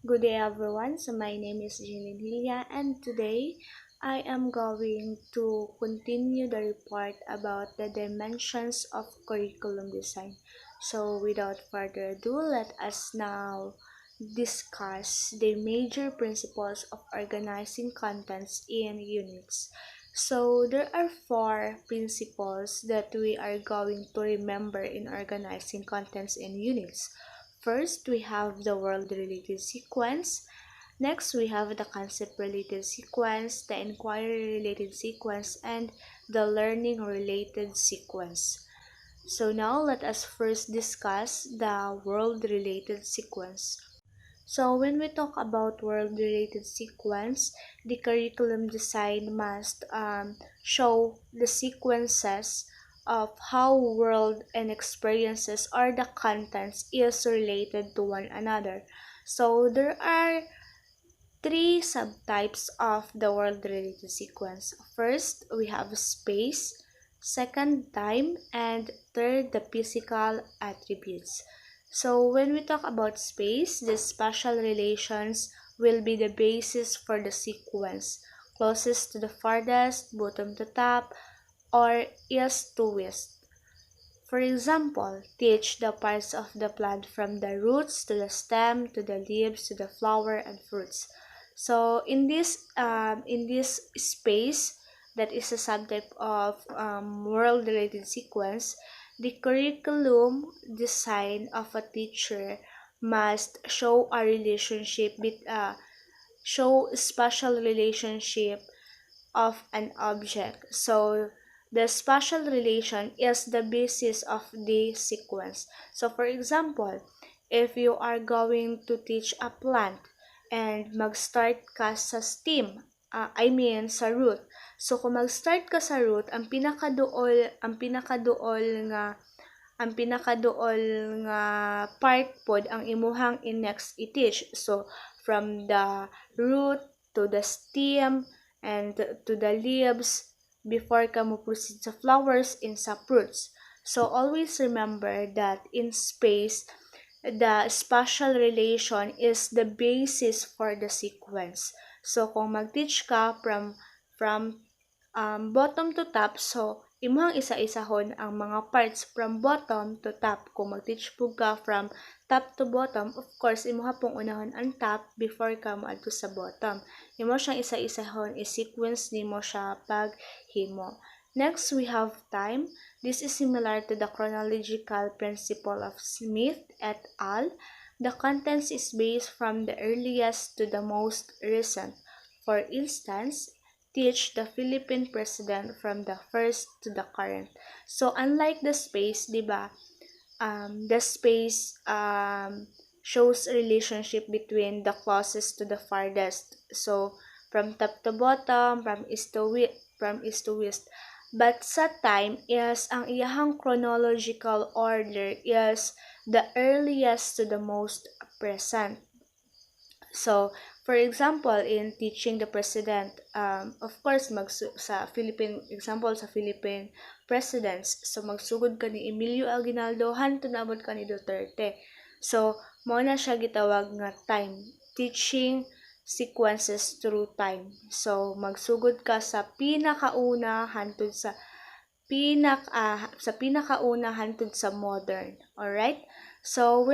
Good day everyone. So my name is Jeanine Hilia and today I am going to continue the report about the dimensions of curriculum design. So without further ado, let us now discuss the major principles of organizing contents in units. So there are four principles that we are going to remember in organizing contents in units. First, we have the world-related sequence. Next, we have the concept-related sequence, the inquiry-related sequence, and the learning-related sequence. So now let us first discuss the world-related sequence. So when we talk about world-related sequence, the curriculum design must show the sequences of how world and experiences or the contents is related to one another. So there are three subtypes of the world-related sequence. First, we have space, second, time, and third, the physical attributes. So when we talk about space, the spatial relations will be the basis for the sequence, closest to the farthest, bottom to top, or east to west. For example, teach the parts of the plant from the roots to the stem to the leaves to the flower and fruits. So in this space, that is a subtype of world-related sequence, the curriculum design of a teacher must show a relationship show spatial relationship of an object. So the spatial relation is the basis of the sequence. So for example, if you are going to teach a plant and mag-start ka sa stem, sa root. So kung mag-start ka sa root, ang pinakaduol nga part pod ang imuhang i-next i-teach. So from the root to the stem and to the leaves before ka mo proceed sa flowers and sa fruits. So always remember that in space, the spatial relation is the basis for the sequence. So kung mag-teach ka from bottom to top, so imuhang isa-isahon ang mga parts from bottom to top. Kung mag-teach po ka from top to bottom, of course, imuha pong unahon ang top before ka moadto sa bottom. Imo siyang isa-isahon, i-sequence nimo siya paghimo. Next, we have time. This is similar to the chronological principle of Smith et al. The contents is based from the earliest to the most recent. For instance, teach the Philippine president from the first to the current. So unlike the space, 'di ba? The space shows a relationship between the closest to the farthest. So from top to bottom, from east to west. But sa time is ang iyahang chronological order is the earliest to the most present. So, for example, in teaching the president, of course, sa Philippine presidents, so magsugod ka ni Emilio Aguinaldo, hantod naabot ka ni Duterte. So, mao na siya gitawag nga time, teaching sequences through time. So, magsugod ka sa pinakauna hantod sa pinakauna hantod sa modern. Alright? So,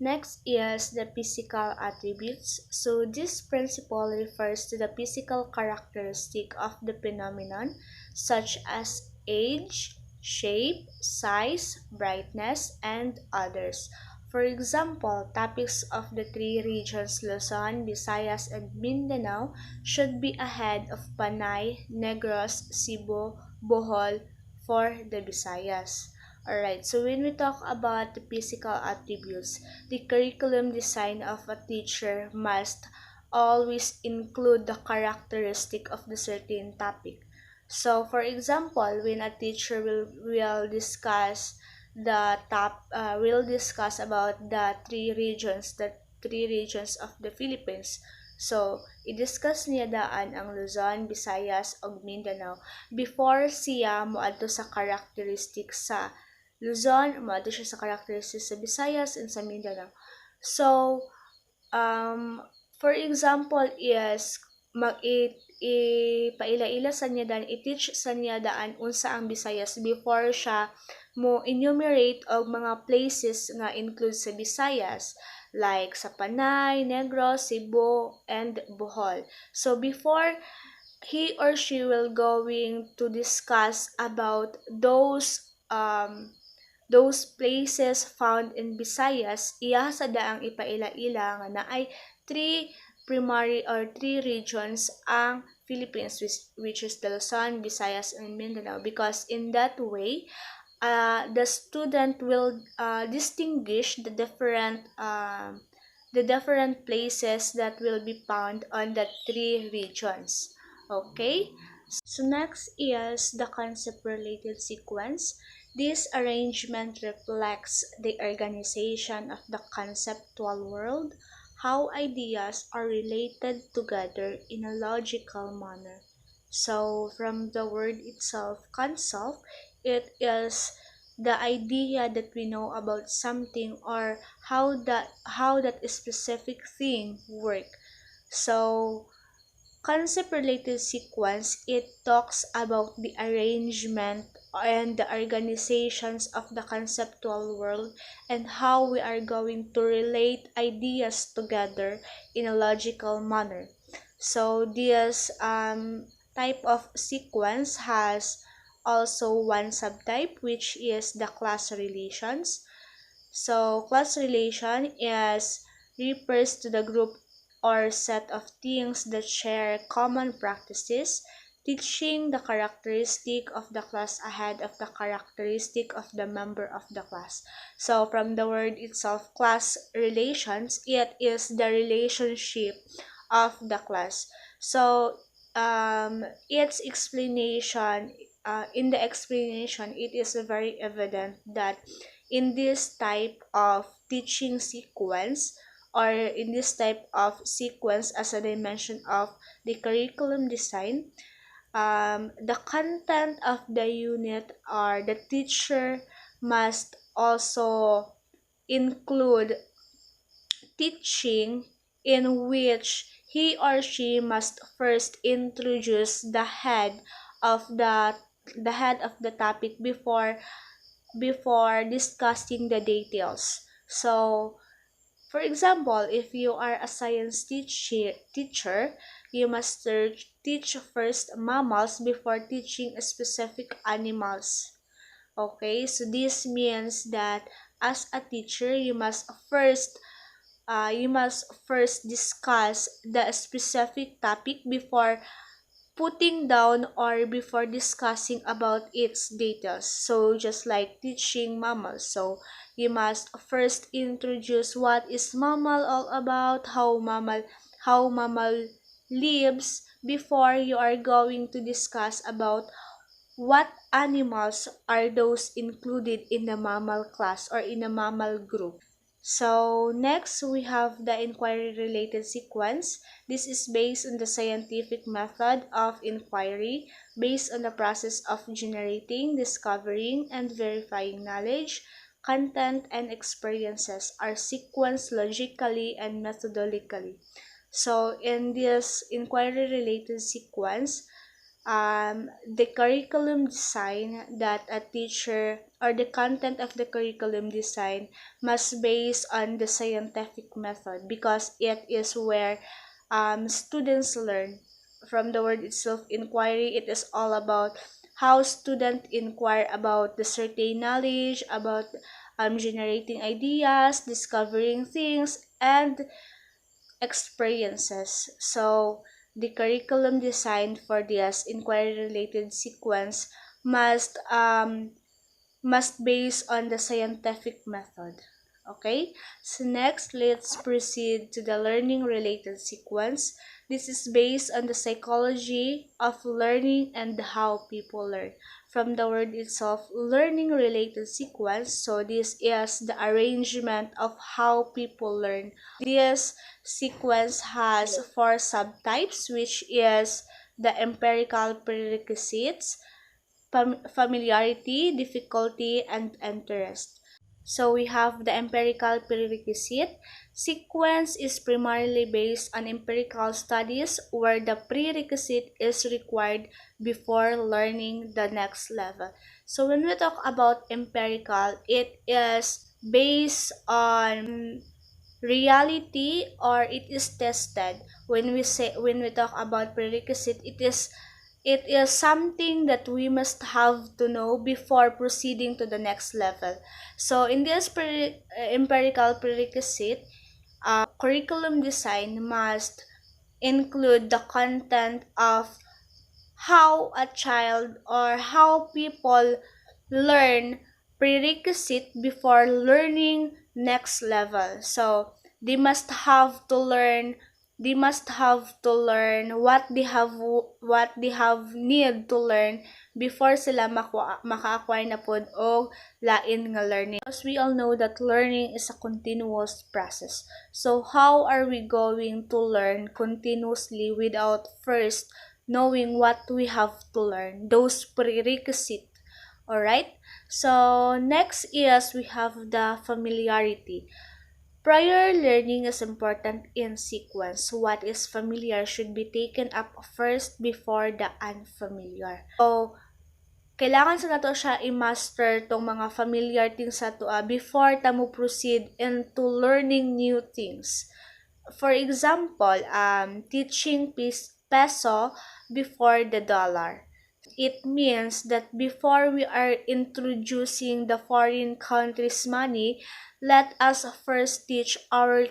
next is the physical attributes. So this principle refers to the physical characteristic of the phenomenon such as age, shape, size, brightness, and others. For example, topics of the three regions Luzon, Visayas, and Mindanao should be ahead of Panay, Negros, Cebu, Bohol for the Visayas. Alright, so when we talk about the physical attributes, the curriculum design of a teacher must always include the characteristic of the certain topic. So, for example, when a teacher will discuss about the three regions of the Philippines. So, i-discuss niya daan ang Luzon, Visayas, ug Mindanao before siya moadto sa characteristic sa Luzon, moadto siya sa characteristics sa Visayas and sa Mindanao. So, Um, for example is ipaila-ila sa niya dan i-teach sa niya daan unsa ang Bisayas before siya mo enumerate og mga places nga include sa Visayas like sa Panay, Negros, Cebu, and Bohol. So before he or she will going to discuss about those places found in Visayas, iya sa daang ipaila-ila nga naay three primary or three regions ang Philippines, which is the Luzon, Visayas, and Mindanao, because in that way the student will distinguish the different places that will be found on the three regions. Okay, so next is the concept related sequence. This arrangement reflects the organization of the conceptual world, how ideas are related together in a logical manner. So, from the word itself, concept, it is the idea that we know about something or how that specific thing work. So, concept related sequence, it talks about the arrangement and the organizations of the conceptual world and how we are going to relate ideas together in a logical manner. So this type of sequence has also one subtype, which is the class relations. So class relation is refers to the group or set of things that share common practices, teaching the characteristic of the class ahead of the characteristic of the member of the class. So from the word itself, class relations, it is the relationship of the class. So its explanation, in the explanation, it is very evident that in this type of teaching sequence or in this type of sequence as a dimension of the curriculum design, the content of the unit or the teacher must also include teaching in which he or she must first introduce the head of the topic before discussing the details. So, for example, if you are a science teacher, you must teach first mammals before teaching specific animals. Okay, so this means that as a teacher, you must first discuss the specific topic before putting down or before discussing about its details. So just like teaching mammals, so you must first introduce what is mammal all about, how mammal lives before you are going to discuss about what animals are those included in the mammal class or in the mammal group. So next we have the inquiry related sequence. This is based on the scientific method of inquiry, based on the process of generating, discovering, and verifying knowledge. Content and experiences are sequenced logically and methodologically. So in this inquiry related sequence, the curriculum design that a teacher or the content of the curriculum design must base on the scientific method because it is where students learn. From the word itself, inquiry, it is all about how students inquire about the certain knowledge, about generating ideas, discovering things, and experiences. So, the curriculum designed for this inquiry-related sequence must base on the scientific method. Okay, so next let's proceed to the learning related sequence. This is based on the psychology of learning and how people learn. From the word itself, learning related sequence, so this is the arrangement of how people learn. This sequence has four subtypes, which is the empirical prerequisites, familiarity, difficulty, and interest. So we have the empirical prerequisite. Sequence is primarily based on empirical studies where the prerequisite is required before learning the next level. So when we talk about empirical, it is based on reality, or it is tested. When we talk about prerequisite, it is something that we must have to know before proceeding to the next level. So in this empirical prerequisite, curriculum design must include the content of how a child or how people learn prerequisite before learning next level. So they must have to learn what they have need to learn before sila maka-acquire na pod og lain nga learning. As we all know that learning is a continuous process. So how are we going to learn continuously without first knowing what we have to learn, those prerequisites? Alright, so next is we have the familiarity. Prior learning is important in sequence. What is familiar should be taken up first before the unfamiliar. So, kailangan sa nato siya i-master tong mga familiar things sa to before ta mo proceed into learning new things. For example, teaching peso before the dollar. It means that before we are introducing the foreign country's money, let us first teach our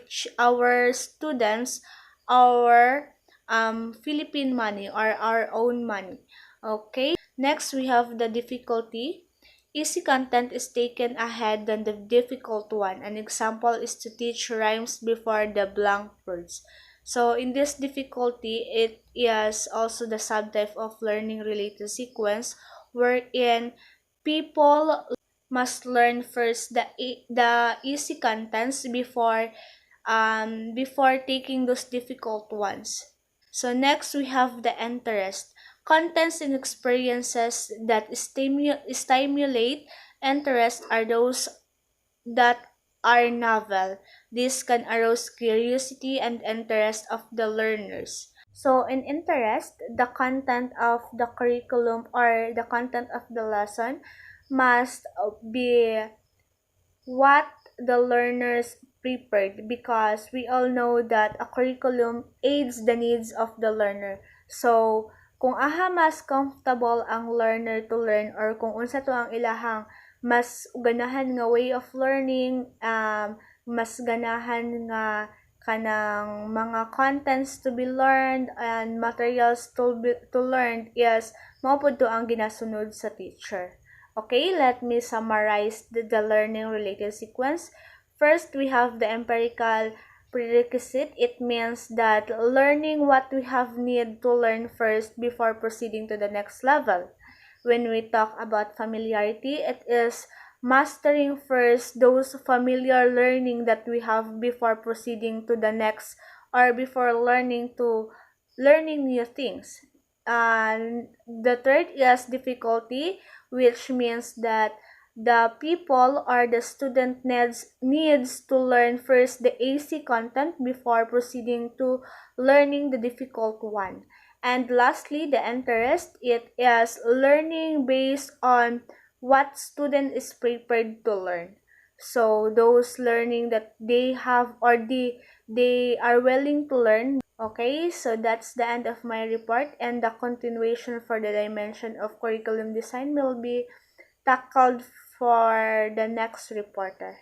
students our Philippine money or our own money. Okay. Next, we have the difficulty. Easy content is taken ahead than the difficult one. An example is to teach rhymes before the blank words. So in this difficulty, it is also the subtype of learning related sequence wherein people must learn first the easy contents before taking those difficult ones. So next we have the interest. Contents and experiences that stimulate interest are those that are novel. This can arouse curiosity and interest of the learners. So in interest, the content of the curriculum or the content of the lesson must be what the learners prepared, because we all know that a curriculum aids the needs of the learner. So kung mas comfortable ang learner to learn, or kung unsa to ang ilahang mas ganahan nga way of learning, mas ganahan nga kanang mga contents to be learned and materials to learn, is mao pud to ang ginasunod sa teacher. Okay, let me summarize the learning related sequence. First, we have the empirical prerequisite. It means that learning what we have need to learn first before proceeding to the next level. When we talk about familiarity, it is mastering first those familiar learning that we have before proceeding to the next, or before learning new things. And the third is difficulty, which means that the people or the student needs to learn first the easy content before proceeding to learning the difficult one. And lastly, the interest, it is learning based on what student is prepared to learn. So those learning that they have, or they are willing to learn. Okay, so that's the end of my report, and the continuation for the dimension of curriculum design will be tackled for the next reporter.